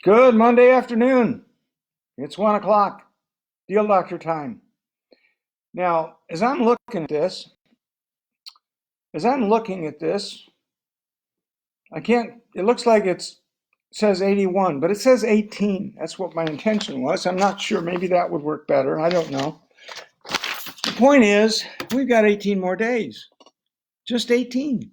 Good Monday afternoon. It's 1 o'clock, deal doctor time. Now, as I'm looking at this, it looks like it says 81, but it says 18. That's what my intention was. I'm not sure. Maybe that would work better. I don't know. The point is, we've got 18 more days. Just 18.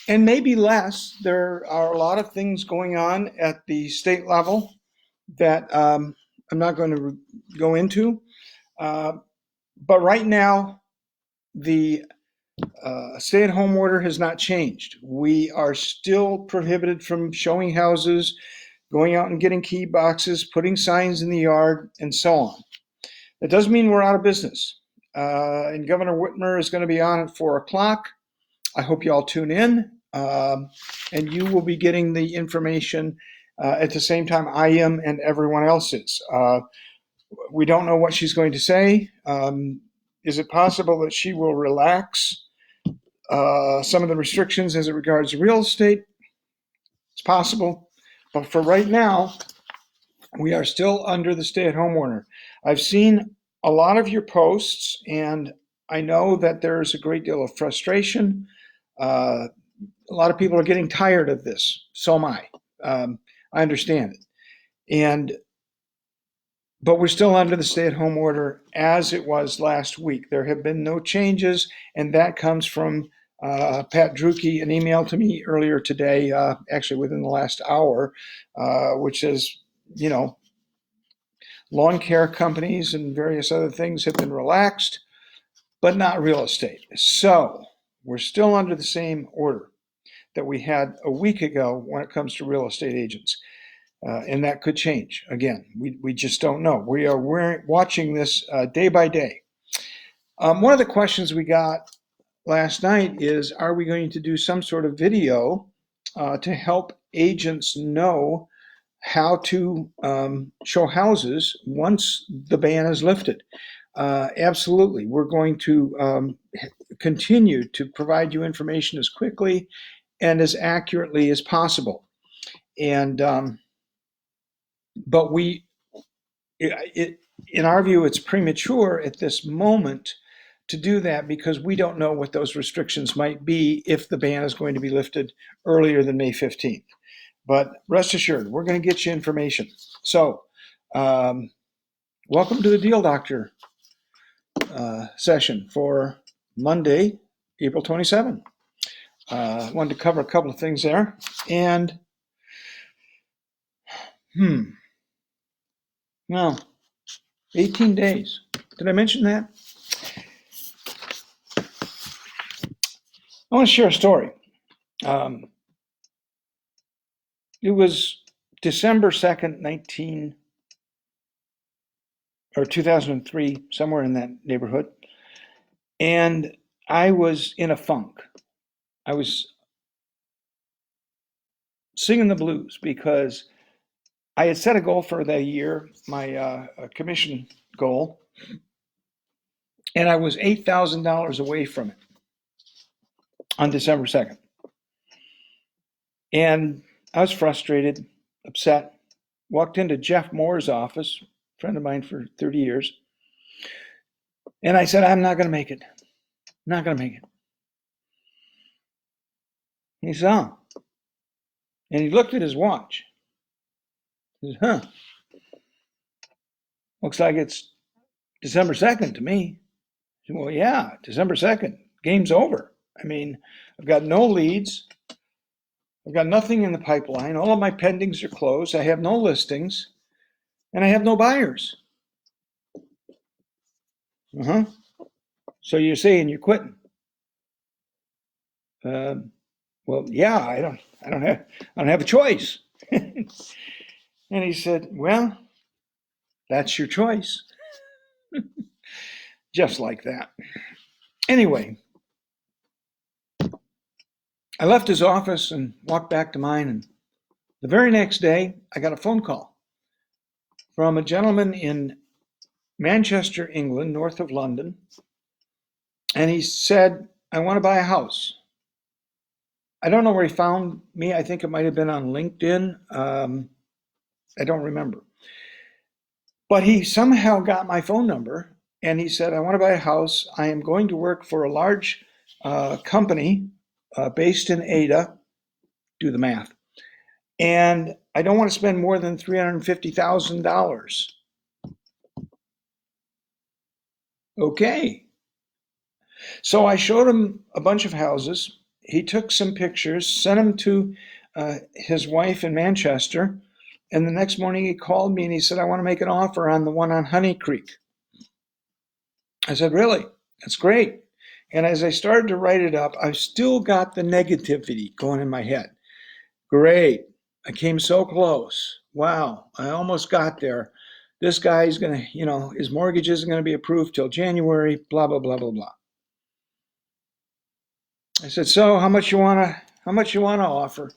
And maybe less. There are a lot of things going on at the state level that I'm not going to go into. But right now, the stay-at-home order has not changed. We are still prohibited from showing houses, going out and getting key boxes, putting signs in the yard, and so on. That doesn't mean we're out of business. And Governor Whitmer is going to be on at 4 o'clock. I hope you all tune in, and you will be getting the information at the same time I am and everyone else is. We don't know what she's going to say. Is it possible that she will relax some of the restrictions as it regards real estate? It's possible. But for right now, we are still under the stay-at-home order. I've seen a lot of your posts, and I know that there's a great deal of frustration. A lot of people are getting tired of this. So am I. I understand it. But we're still under the stay-at-home order as it was last week. There have been no changes, and that comes from Pat Drucke, an email to me earlier today, actually within the last hour, which says, lawn care companies and various other things have been relaxed, but not real estate. So we're still under the same order that we had a week ago when it comes to real estate agents. And that could change. Again, we just don't know. We're watching this day by day. One of the questions we got last night is, are we going to do some sort of video to help agents know how to show houses once the ban is lifted? Absolutely. We're going to continue to provide you information as quickly and as accurately as possible. But in our view, it's premature at this moment to do that because we don't know what those restrictions might be if the ban is going to be lifted earlier than May 15th. But rest assured, we're going to get you information. So, welcome to the Deal Doctor session for Monday, April 27. I wanted to cover a couple of things there. And, well, 18 days. Did I mention that? I want to share a story. It was December 2nd, 2003, somewhere in that neighborhood. And I was in a funk. I was singing the blues because I had set a goal for the year, my commission goal, and I was $8,000 away from it on December 2nd. And I was frustrated, upset, walked into Jeff Moore's office, a friend of mine for 30 years, and I said, I'm not going to make it. Not going to make it. And he said, oh. And he looked at his watch. He said, looks like it's December 2nd to me. I said, well, yeah, December 2nd, game's over. I mean, I've got no leads. I've got nothing in the pipeline. All of my pendings are closed. I have no listings, and I have no buyers. So you're saying you're quitting? Well, yeah, I don't have a choice. And he said, well, that's your choice. Just like that. Anyway, I left his office and walked back to mine, and the very next day, I got a phone call from a gentleman in Manchester, England, north of London, and he said, I want to buy a house. I don't know where he found me. I think it might have been on LinkedIn. I don't remember. But he somehow got my phone number and he said, I want to buy a house. I am going to work for a large company based in Ada. Do the math. And I don't want to spend more than $350,000. Okay. So I showed him a bunch of houses. He took some pictures, sent them to his wife in Manchester. And the next morning he called me and he said, I want to make an offer on the one on Honey Creek. I said, really? That's great. And as I started to write it up, I still got the negativity going in my head. Great. I came so close. Wow. I almost got there. This guy's going to, his mortgage isn't going to be approved till January, blah, blah, blah, blah, blah. I said, so how much you want to offer?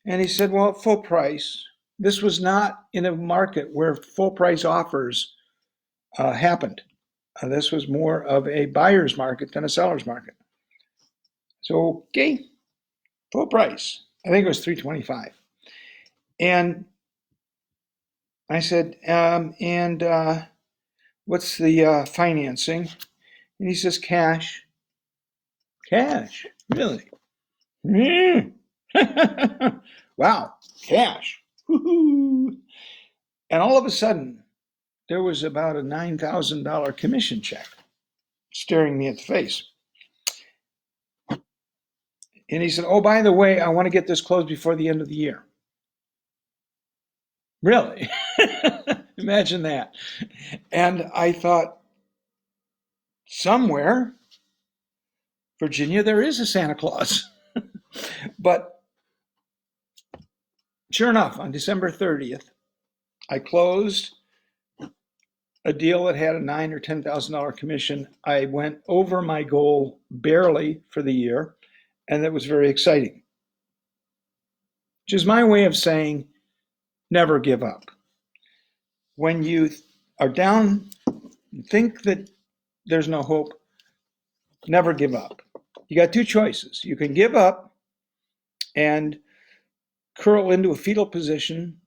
And he said, well, full price. This was not in a market where full price offers happened. This was more of a buyer's market than a seller's market. So, okay, full price. I think it was $325. And I said, what's the financing? And he says, cash. Cash? Really? Mm. Wow, cash. Woo-hoo. And all of a sudden, there was about a $9,000 commission check staring me at the face. And he said, oh, by the way, I want to get this closed before the end of the year. Really? Imagine that. And I thought, somewhere, Virginia, there is a Santa Claus. But sure enough, on December 30th, I closed a deal that had a $9,000 or $10,000 commission. I went over my goal barely for the year, and that was very exciting. Which is my way of saying, never give up. When you are down, think that there's no hope, never give up. You got two choices. You can give up and curl into a fetal position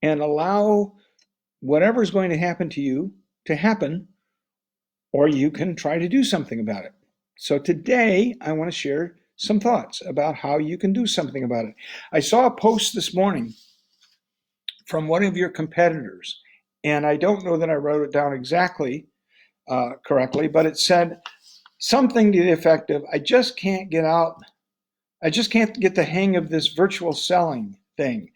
and allow whatever is going to happen to you to happen, or you can try to do something about it. So today, I want to share some thoughts about how you can do something about it. I saw a post this morning from one of your competitors, and I don't know that I wrote it down exactly correctly, but it said something to the effect of, I just can't get the hang of this virtual selling thing.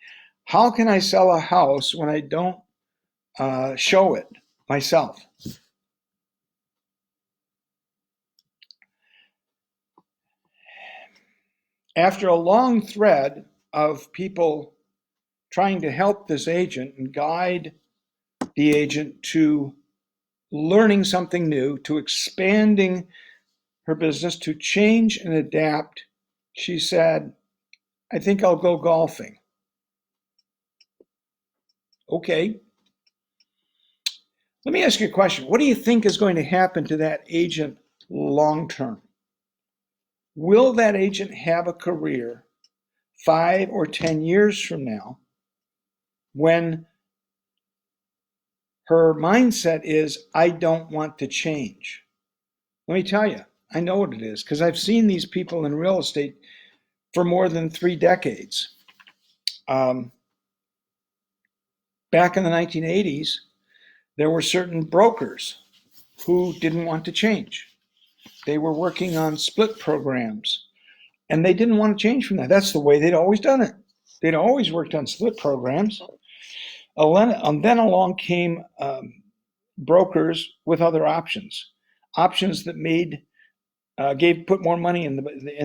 How can I sell a house when I don't show it myself? After a long thread of people trying to help this agent and guide the agent to learning something new, to expanding her business, to change and adapt, she said, I think I'll go golfing. Okay. Let me ask you a question. What do you think is going to happen to that agent long term? Will that agent have a career 5 or 10 years from now when her mindset is, I don't want to change? Let me tell you, I know what it is because I've seen these people in real estate for more than 3 decades. Back in the 1980s, there were certain brokers who didn't want to change. They were working on split programs, and they didn't want to change from that. That's the way they'd always done it. They'd always worked on split programs. And then along came brokers with other options that put more money in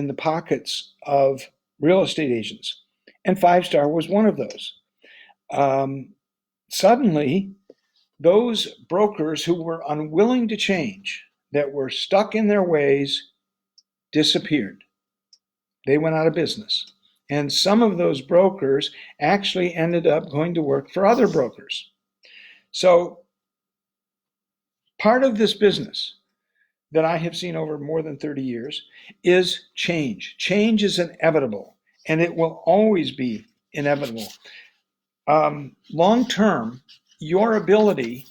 the pockets of real estate agents. And Five Star was one of those. Suddenly, those brokers who were unwilling to change, that were stuck in their ways, disappeared. They went out of business. And some of those brokers actually ended up going to work for other brokers. So part of this business that I have seen over more than 30 years is change. Change is inevitable. and it will always be inevitable. Long term, your ability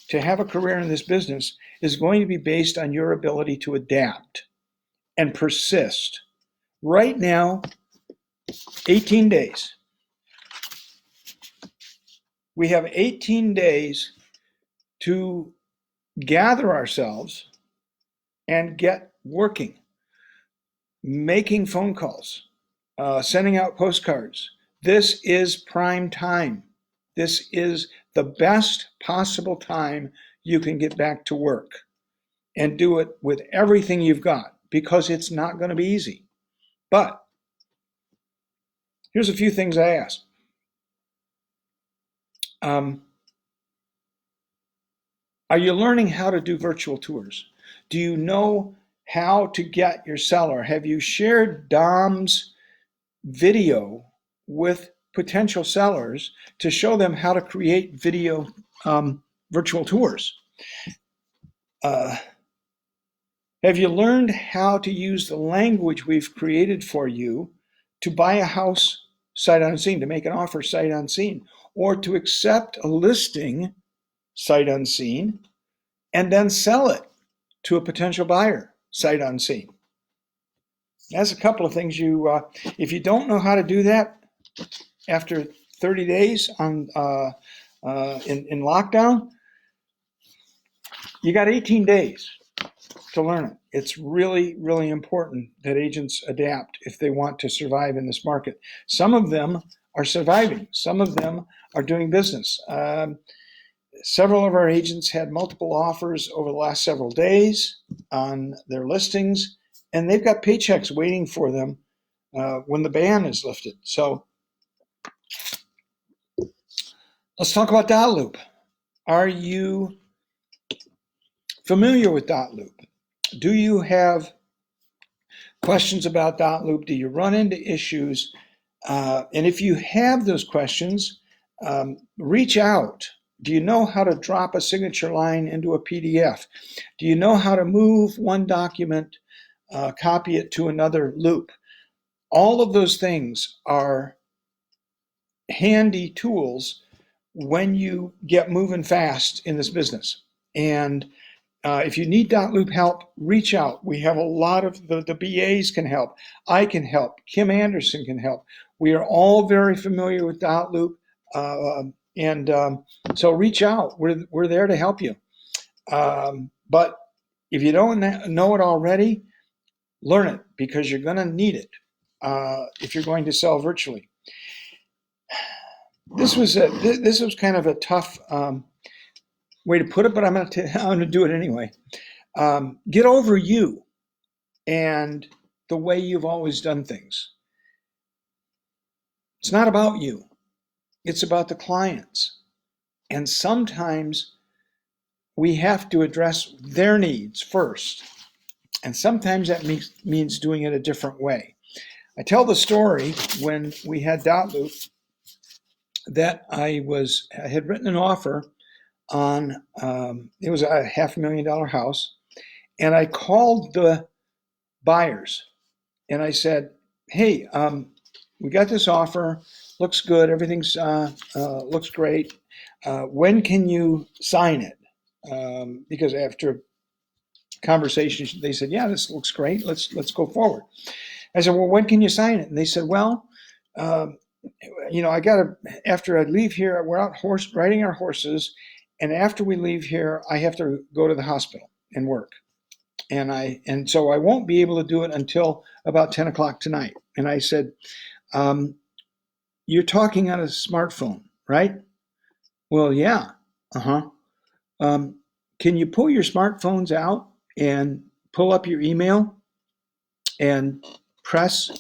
to have a career in this business is going to be based on your ability to adapt and persist. Right now, 18 days. We have 18 days to gather ourselves and get working, making phone calls, sending out postcards. This is prime time. This is the best possible time you can get back to work and do it with everything you've got, because it's not going to be easy. But here's a few things I ask. Are you learning how to do virtual tours? Do you know how to get your seller? Have you shared Dom's video with potential sellers to show them how to create video virtual tours? Have you learned how to use the language we've created for you to buy a house sight unseen, to make an offer sight unseen, or to accept a listing sight unseen and then sell it to a potential buyer sight unseen? That's a couple of things if you don't know how to do that after 30 days in lockdown, you got 18 days to learn it. It's really, really important that agents adapt if they want to survive in this market. Some of them are surviving. Some of them are doing business. Several of our agents had multiple offers over the last several days on their listings, and they've got paychecks waiting for them when the ban is lifted. So let's talk about dotloop. Are you familiar with dotloop? Do you have questions about dotloop? Do you run into issues? And if you have those questions, reach out. Do you know how to drop a signature line into a PDF? Do you know how to move one document, copy it to another loop? All of those things are handy tools when you get moving fast in this business. And if you need dotloop help, reach out. We have a lot of the BAs can help. I can help. Kim Anderson can help. We are all very familiar with dotloop. So reach out. We're there to help you. But if you don't know it already, learn it, because you're going to need it if you're going to sell virtually. This was kind of a tough way to put it, but I'm going to do it anyway. Get over you and the way you've always done things. It's not about you. It's about the clients. And sometimes we have to address their needs first. And sometimes that means doing it a different way. I tell the story when we had dotloop that I had written an offer on, it was a $500,000 house. And I called the buyers and I said, hey, we got this offer, looks good, everything's looks great. When can you sign it? Because after conversation, they said, yeah, this looks great, let's go forward. I said, well, when can you sign it? And they said, well, after I leave here, we're out riding our horses, and after we leave here, I have to go to the hospital and work. And so I won't be able to do it until about 10 o'clock tonight. And I said, you're talking on a smartphone, right? Well, yeah. Can you pull your smartphones out and pull up your email and press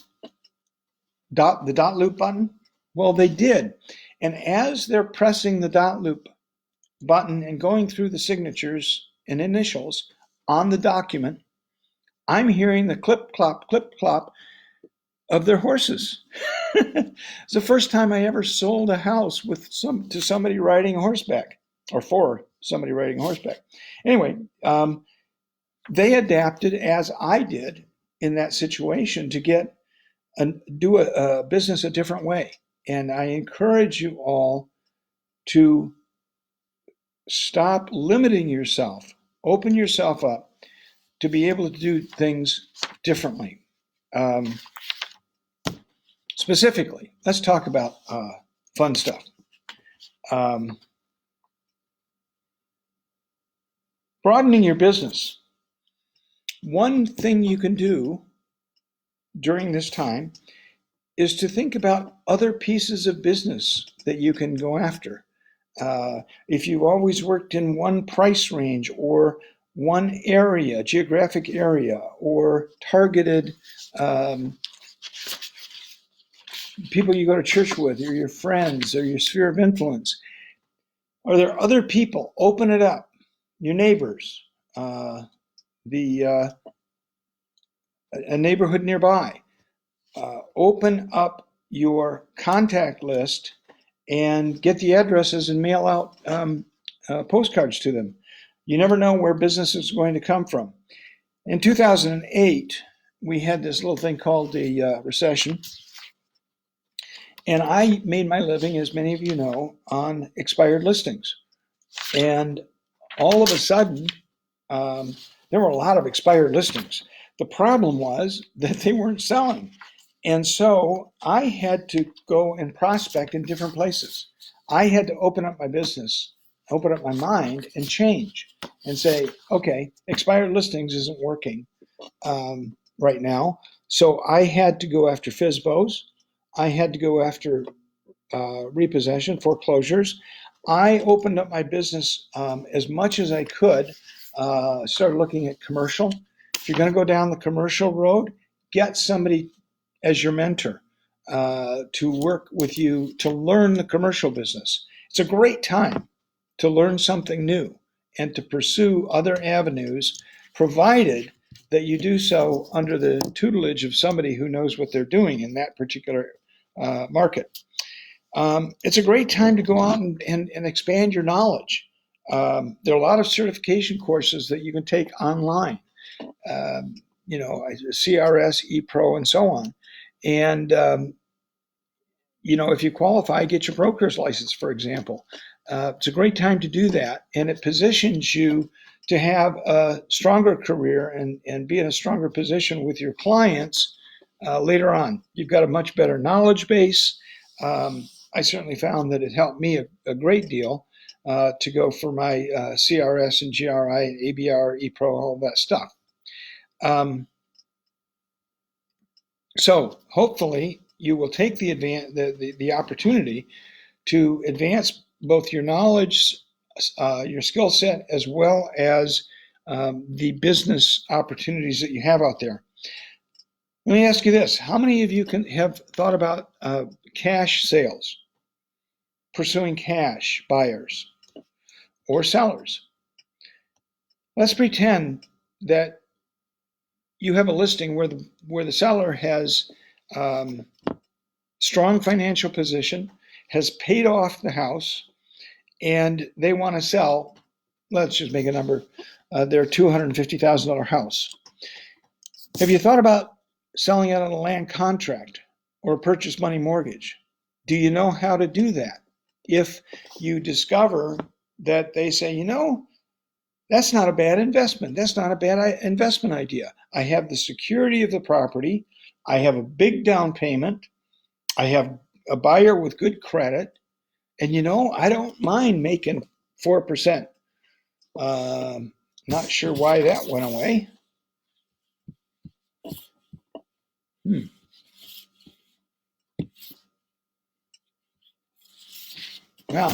the dotloop button? Well, they did. And as they're pressing the dotloop button and going through the signatures and initials on the document, I'm hearing the clip, clop of their horses. It's the first time I ever sold a house to somebody riding horseback, or for somebody riding horseback. Anyway, they adapted as I did in that situation to get do a business a different way. And I encourage you all to stop limiting yourself, open yourself up to be able to do things differently. Specifically, let's talk about fun stuff. Broadening your business. One thing you can do during this time is to think about other pieces of business that you can go after. If you always worked in one price range or one area, geographic area, or targeted people you go to church with, or your friends, or your sphere of influence, are there other people? Open it up. Your neighbors, a neighborhood nearby. Open up your contact list and get the addresses and mail out postcards to them. You never know where business is going to come from. In 2008, we had this little thing called the recession. And I made my living, as many of you know, on expired listings. And all of a sudden, there were a lot of expired listings. The problem was that they weren't selling. And so I had to go and prospect in different places. I had to open up my business, open up my mind, and change and say, okay, expired listings isn't working right now. So I had to go after FSBOs. I had to go after repossession, foreclosures. I opened up my business as much as I could, started looking at commercial. If you're going to go down the commercial road, get somebody as your mentor to work with you to learn the commercial business. It's a great time to learn something new and to pursue other avenues, provided that you do so under the tutelage of somebody who knows what they're doing in that particular market. It's a great time to go out and expand your knowledge. There are a lot of certification courses that you can take online, CRS, ePro, and so on. And, if you qualify, get your broker's license, for example. It's a great time to do that, and it positions you to have a stronger career and be in a stronger position with your clients later on. You've got a much better knowledge base. I certainly found that it helped me a great deal to go for my CRS and GRI and ABR, ePro, all that stuff. So hopefully you will take the opportunity to advance both your knowledge, your skill set, as well as the business opportunities that you have out there. Let me ask you this. How many of you have thought about cash sales, pursuing cash buyers or sellers? Let's pretend that you have a listing where the seller has strong financial position, has paid off the house, and they want to sell, let's just make a number, their $250,000 house. Have you thought about selling it on a land contract or a purchase money mortgage? Do you know how to do that? If you discover that they say, that's not a bad investment. That's not a bad investment idea. I have the security of the property. I have a big down payment. I have a buyer with good credit. And I don't mind making 4%. Not sure why that went away. Well,